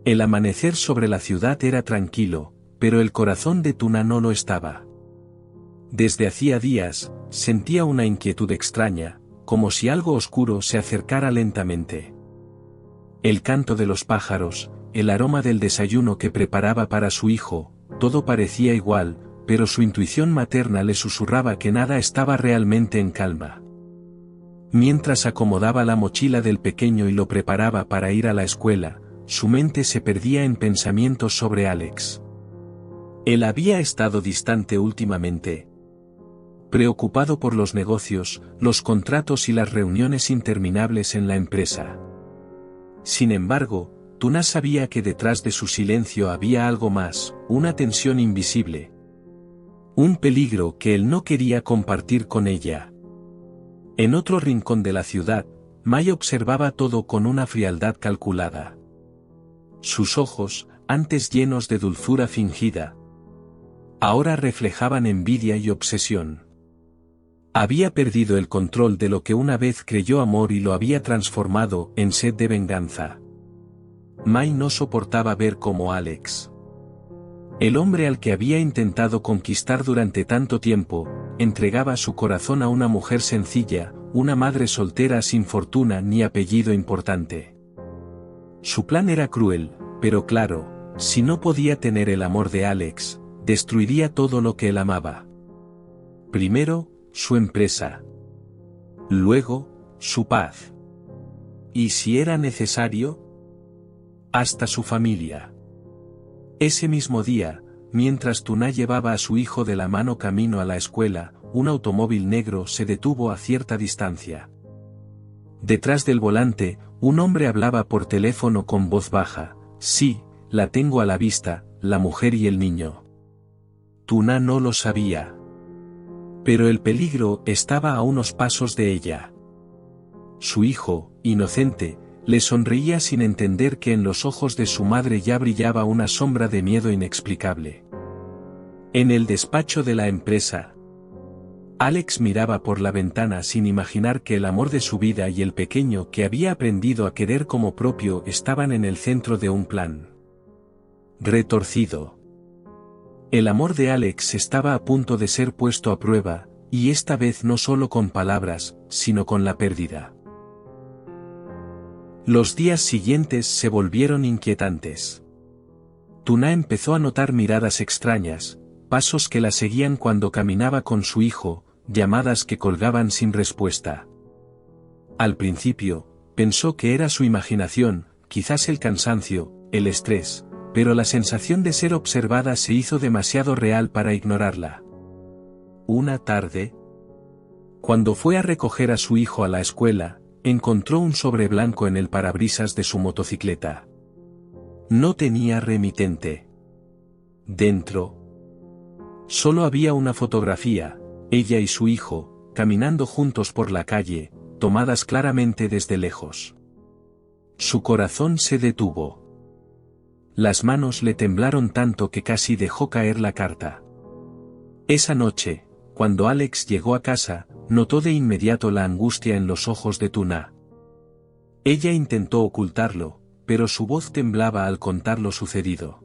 El amanecer sobre la ciudad era tranquilo, pero el corazón de Tuna no lo estaba. Desde hacía días, sentía una inquietud extraña, como si algo oscuro se acercara lentamente. El canto de los pájaros, el aroma del desayuno que preparaba para su hijo, todo parecía igual, pero su intuición materna le susurraba que nada estaba realmente en calma. Mientras acomodaba la mochila del pequeño y lo preparaba para ir a la escuela, su mente se perdía en pensamientos sobre Alex. Él había estado distante últimamente, preocupado por los negocios, los contratos y las reuniones interminables en la empresa. Sin embargo, Tuna sabía que detrás de su silencio había algo más, una tensión invisible. Un peligro que él no quería compartir con ella. En otro rincón de la ciudad, Mai observaba todo con una frialdad calculada. Sus ojos, antes llenos de dulzura fingida, ahora reflejaban envidia y obsesión. Había perdido el control de lo que una vez creyó amor y lo había transformado en sed de venganza. Mai no soportaba ver cómo Alex, el hombre al que había intentado conquistar durante tanto tiempo, entregaba su corazón a una mujer sencilla, una madre soltera sin fortuna ni apellido importante. Su plan era cruel, pero claro, si no podía tener el amor de Alex, destruiría todo lo que él amaba. Primero, su empresa. Luego, su paz. Y si era necesario, hasta su familia. Ese mismo día, mientras Tuna llevaba a su hijo de la mano camino a la escuela, un automóvil negro se detuvo a cierta distancia. Detrás del volante, un hombre hablaba por teléfono con voz baja. Sí, la tengo a la vista, la mujer y el niño. Tuna no lo sabía. Pero el peligro estaba a unos pasos de ella. Su hijo, inocente, le sonreía sin entender que en los ojos de su madre ya brillaba una sombra de miedo inexplicable. En el despacho de la empresa, Alex miraba por la ventana sin imaginar que el amor de su vida y el pequeño que había aprendido a querer como propio estaban en el centro de un plan retorcido. El amor de Alex estaba a punto de ser puesto a prueba, y esta vez no solo con palabras, sino con la pérdida. Los días siguientes se volvieron inquietantes. Tuna empezó a notar miradas extrañas, pasos que la seguían cuando caminaba con su hijo, llamadas que colgaban sin respuesta. Al principio, pensó que era su imaginación, quizás el cansancio, el estrés, pero la sensación de ser observada se hizo demasiado real para ignorarla. Una tarde, cuando fue a recoger a su hijo a la escuela, encontró un sobre blanco en el parabrisas de su motocicleta. No tenía remitente. Dentro, solo había una fotografía, ella y su hijo, caminando juntos por la calle, tomadas claramente desde lejos. Su corazón se detuvo. Las manos le temblaron tanto que casi dejó caer la carta. Esa noche, cuando Alex llegó a casa, notó de inmediato la angustia en los ojos de Tuna. Ella intentó ocultarlo, pero su voz temblaba al contar lo sucedido.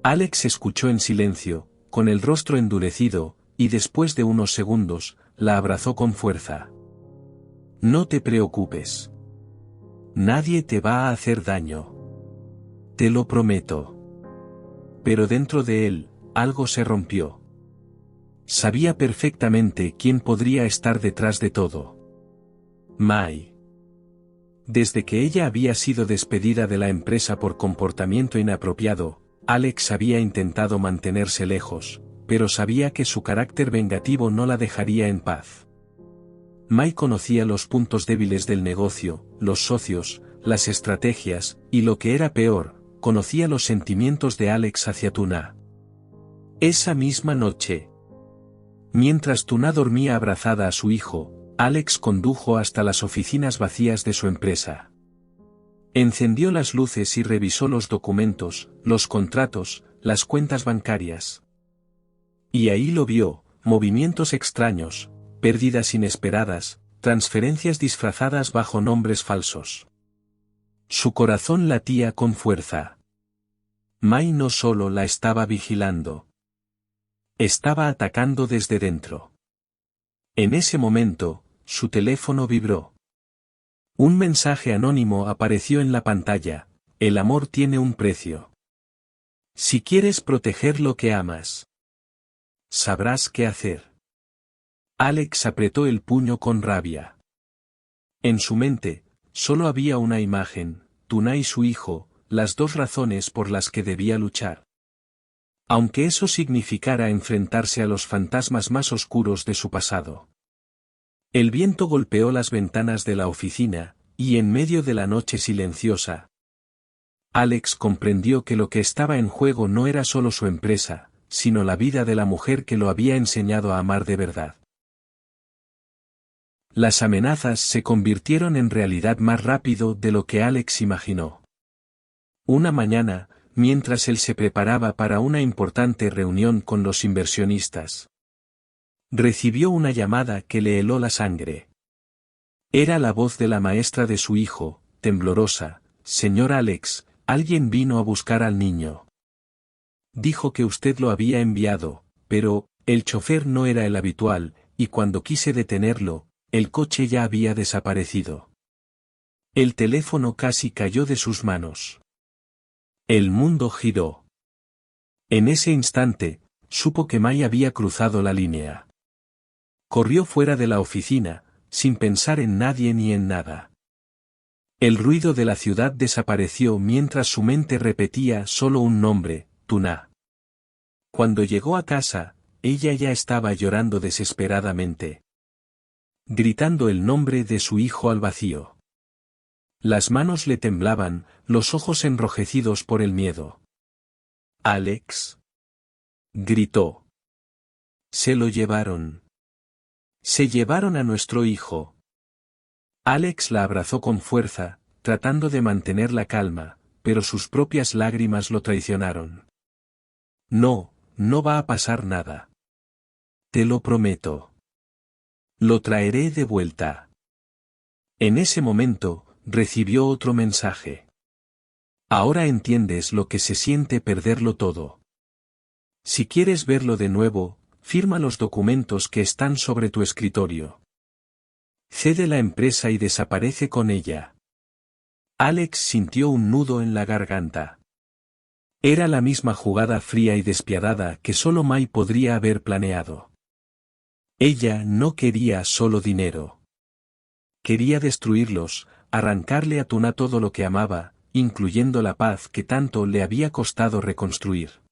Alex escuchó en silencio, con el rostro endurecido, y después de unos segundos, la abrazó con fuerza. No te preocupes. Nadie te va a hacer daño. Te lo prometo. Pero dentro de él, algo se rompió. Sabía perfectamente quién podría estar detrás de todo. Mai. Desde que ella había sido despedida de la empresa por comportamiento inapropiado, Alex había intentado mantenerse lejos, pero sabía que su carácter vengativo no la dejaría en paz. Mai conocía los puntos débiles del negocio, los socios, las estrategias, y lo que era peor, conocía los sentimientos de Alex hacia Tuna. Esa misma noche, mientras Tuna dormía abrazada a su hijo, Alex condujo hasta las oficinas vacías de su empresa. Encendió las luces y revisó los documentos, los contratos, las cuentas bancarias. Y ahí lo vio, movimientos extraños, pérdidas inesperadas, transferencias disfrazadas bajo nombres falsos. Su corazón latía con fuerza. Mai no solo la estaba vigilando. Estaba atacando desde dentro. En ese momento, su teléfono vibró. Un mensaje anónimo apareció en la pantalla: el amor tiene un precio. Si quieres proteger lo que amas, sabrás qué hacer. Alex apretó el puño con rabia. En su mente, solo había una imagen: Tuna y su hijo, las dos razones por las que debía luchar. Aunque eso significara enfrentarse a los fantasmas más oscuros de su pasado. El viento golpeó las ventanas de la oficina, y en medio de la noche silenciosa, Alex comprendió que lo que estaba en juego no era solo su empresa, sino la vida de la mujer que lo había enseñado a amar de verdad. Las amenazas se convirtieron en realidad más rápido de lo que Alex imaginó. Una mañana, mientras él se preparaba para una importante reunión con los inversionistas, recibió una llamada que le heló la sangre. Era la voz de la maestra de su hijo, temblorosa: «Señor Alex, alguien vino a buscar al niño. Dijo que usted lo había enviado, pero el chofer no era el habitual, y cuando quise detenerlo, el coche ya había desaparecido». El teléfono casi cayó de sus manos. El mundo giró. En ese instante, supo que Mai había cruzado la línea. Corrió fuera de la oficina, sin pensar en nadie ni en nada. El ruido de la ciudad desapareció mientras su mente repetía solo un nombre: Tuna. Cuando llegó a casa, ella ya estaba llorando desesperadamente, gritando el nombre de su hijo al vacío. Las manos le temblaban, los ojos enrojecidos por el miedo. «Alex», gritó. «Se lo llevaron. Se llevaron a nuestro hijo». Alex la abrazó con fuerza, tratando de mantener la calma, pero sus propias lágrimas lo traicionaron. «No, no va a pasar nada. Te lo prometo. Lo traeré de vuelta». En ese momento, recibió otro mensaje. «Ahora entiendes lo que se siente perderlo todo. Si quieres verlo de nuevo, firma los documentos que están sobre tu escritorio. Cede la empresa y desaparece con ella». Alex sintió un nudo en la garganta. Era la misma jugada fría y despiadada que solo Mai podría haber planeado. Ella no quería solo dinero. Quería destruirlos, arrancarle a Tuna todo lo que amaba, incluyendo la paz que tanto le había costado reconstruir.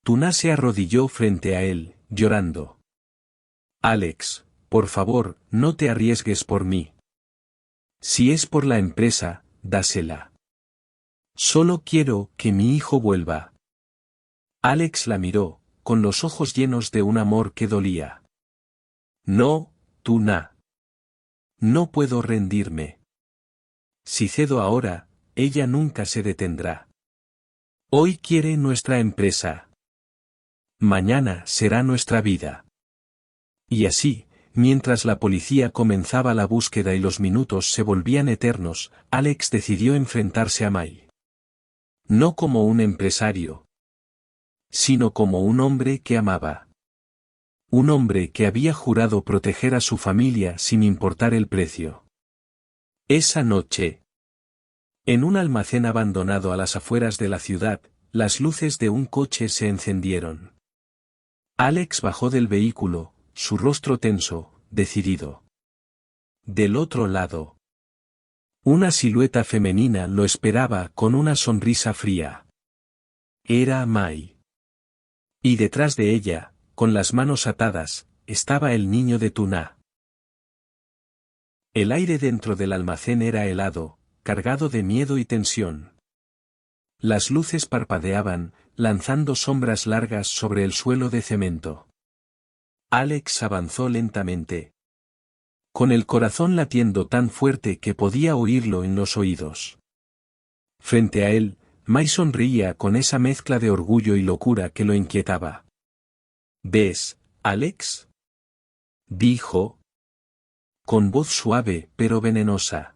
Tuna se arrodilló frente a él, llorando. «Alex, por favor, no te arriesgues por mí. Si es por la empresa, dásela. Solo quiero que mi hijo vuelva». Alex la miró, con los ojos llenos de un amor que dolía. «No, Tuna. No puedo rendirme. Si cedo ahora, ella nunca se detendrá. Hoy quiere nuestra empresa. Mañana será nuestra vida». Y así, mientras la policía comenzaba la búsqueda y los minutos se volvían eternos, Alex decidió enfrentarse a Mai. No como un empresario, sino como un hombre que amaba. Un hombre que había jurado proteger a su familia sin importar el precio. Esa noche, en un almacén abandonado a las afueras de la ciudad, las luces de un coche se encendieron. Alex bajó del vehículo, su rostro tenso, decidido. Del otro lado, una silueta femenina lo esperaba con una sonrisa fría. Era Mai. Y detrás de ella, con las manos atadas, estaba el niño de Tuna. El aire dentro del almacén era helado, cargado de miedo y tensión. Las luces parpadeaban, lanzando sombras largas sobre el suelo de cemento. Alex avanzó lentamente, con el corazón latiendo tan fuerte que podía oírlo en los oídos. Frente a él, Mai sonreía con esa mezcla de orgullo y locura que lo inquietaba. «¿Ves, Alex?», dijo, con voz suave pero venenosa.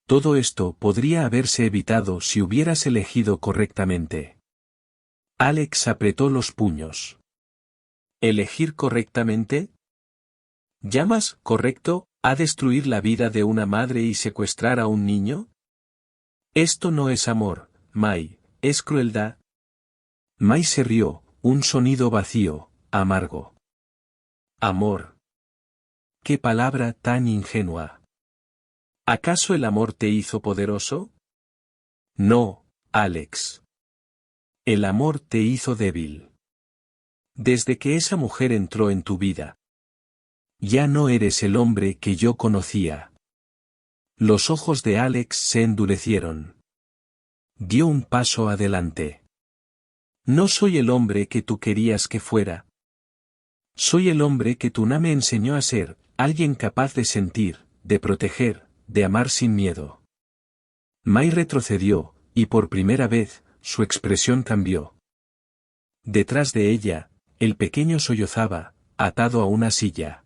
Todo esto podría haberse evitado si hubieras elegido correctamente. Alex apretó los puños. ¿Elegir correctamente? ¿Llamas correcto a destruir la vida de una madre y secuestrar a un niño? Esto no es amor, Mai, es crueldad. Mai se rió, un sonido vacío, amargo. Amor. ¡Qué palabra tan ingenua! ¿Acaso el amor te hizo poderoso? No, Alex. El amor te hizo débil. Desde que esa mujer entró en tu vida, ya no eres el hombre que yo conocía. Los ojos de Alex se endurecieron. Dio un paso adelante. No soy el hombre que tú querías que fuera. Soy el hombre que Tuna me enseñó a ser, alguien capaz de sentir, de proteger, de amar sin miedo. Mai retrocedió, y por primera vez, su expresión cambió. Detrás de ella, el pequeño sollozaba, atado a una silla.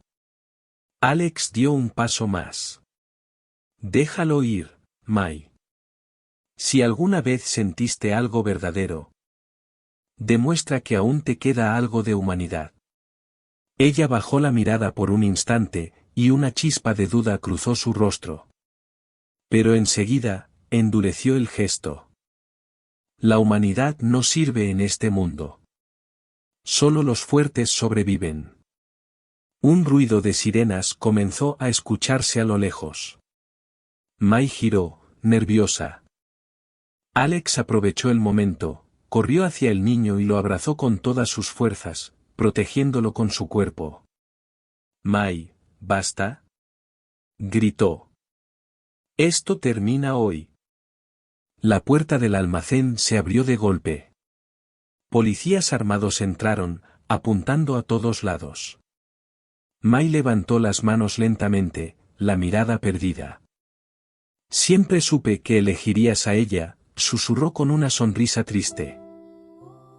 Alex dio un paso más. Déjalo ir, Mai. Si alguna vez sentiste algo verdadero, demuestra que aún te queda algo de humanidad. Ella bajó la mirada por un instante, y una chispa de duda cruzó su rostro. Pero enseguida, endureció el gesto. La humanidad no sirve en este mundo. Solo los fuertes sobreviven. Un ruido de sirenas comenzó a escucharse a lo lejos. Mai giró, nerviosa. Alex aprovechó el momento, corrió hacia el niño y lo abrazó con todas sus fuerzas, protegiéndolo con su cuerpo. Mai, ¿basta? Gritó. Esto termina hoy. La puerta del almacén se abrió de golpe. Policías armados entraron, apuntando a todos lados. Mai levantó las manos lentamente, la mirada perdida. Siempre supe que elegirías a ella, susurró con una sonrisa triste.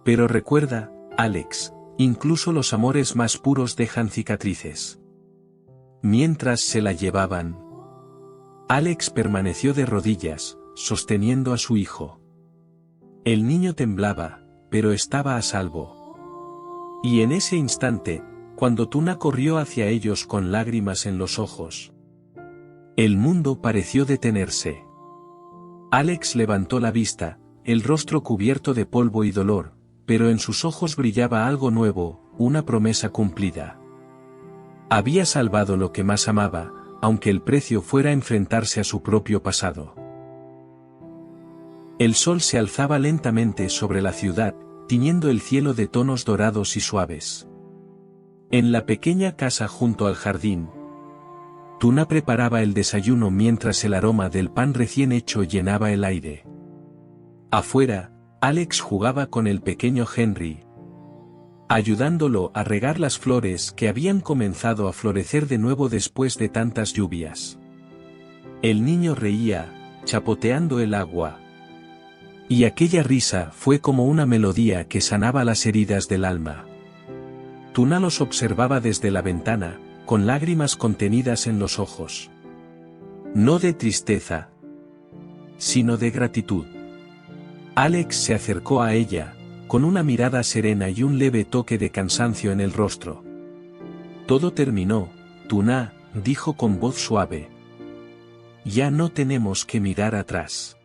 Pero recuerda, Alex, incluso los amores más puros dejan cicatrices. Mientras se la llevaban, Alex permaneció de rodillas, sosteniendo a su hijo. El niño temblaba, pero estaba a salvo. Y en ese instante, cuando Tuna corrió hacia ellos con lágrimas en los ojos, el mundo pareció detenerse. Alex levantó la vista, el rostro cubierto de polvo y dolor, pero en sus ojos brillaba algo nuevo, una promesa cumplida. Había salvado lo que más amaba, aunque el precio fuera enfrentarse a su propio pasado. El sol se alzaba lentamente sobre la ciudad, tiñendo el cielo de tonos dorados y suaves. En la pequeña casa junto al jardín, Tuna preparaba el desayuno mientras el aroma del pan recién hecho llenaba el aire. Afuera, Alex jugaba con el pequeño Henry, ayudándolo a regar las flores que habían comenzado a florecer de nuevo después de tantas lluvias. El niño reía, chapoteando el agua. Y aquella risa fue como una melodía que sanaba las heridas del alma. Tuna los observaba desde la ventana, con lágrimas contenidas en los ojos. No de tristeza, sino de gratitud. Alex se acercó a ella, con una mirada serena y un leve toque de cansancio en el rostro. Todo terminó, Tuna, dijo con voz suave. Ya no tenemos que mirar atrás.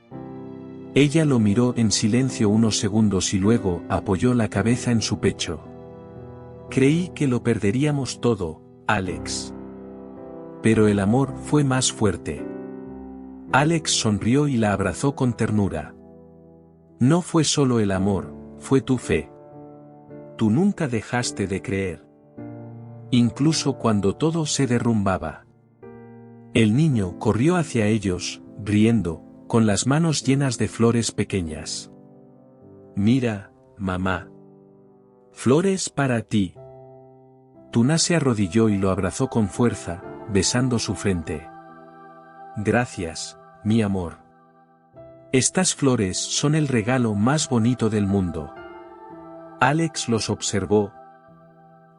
Ella lo miró en silencio unos segundos y luego apoyó la cabeza en su pecho. Creí que lo perderíamos todo, Alex. Pero el amor fue más fuerte. Alex sonrió y la abrazó con ternura. No fue solo el amor, fue tu fe. Tú nunca dejaste de creer. Incluso cuando todo se derrumbaba. El niño corrió hacia ellos, riendo, con las manos llenas de flores pequeñas. Mira, mamá. Flores para ti. Tuna se arrodilló y lo abrazó con fuerza, besando su frente. Gracias, mi amor. Estas flores son el regalo más bonito del mundo. Alex los observó.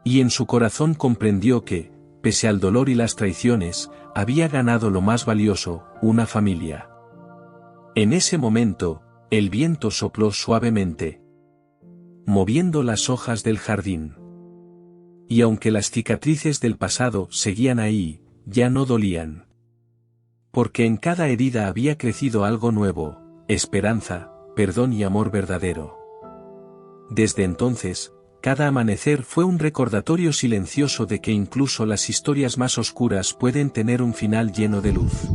Y en su corazón comprendió que, pese al dolor y las traiciones, había ganado lo más valioso, una familia. En ese momento, el viento sopló suavemente, moviendo las hojas del jardín. Y aunque las cicatrices del pasado seguían ahí, ya no dolían. Porque en cada herida había crecido algo nuevo, esperanza, perdón y amor verdadero. Desde entonces, cada amanecer fue un recordatorio silencioso de que incluso las historias más oscuras pueden tener un final lleno de luz.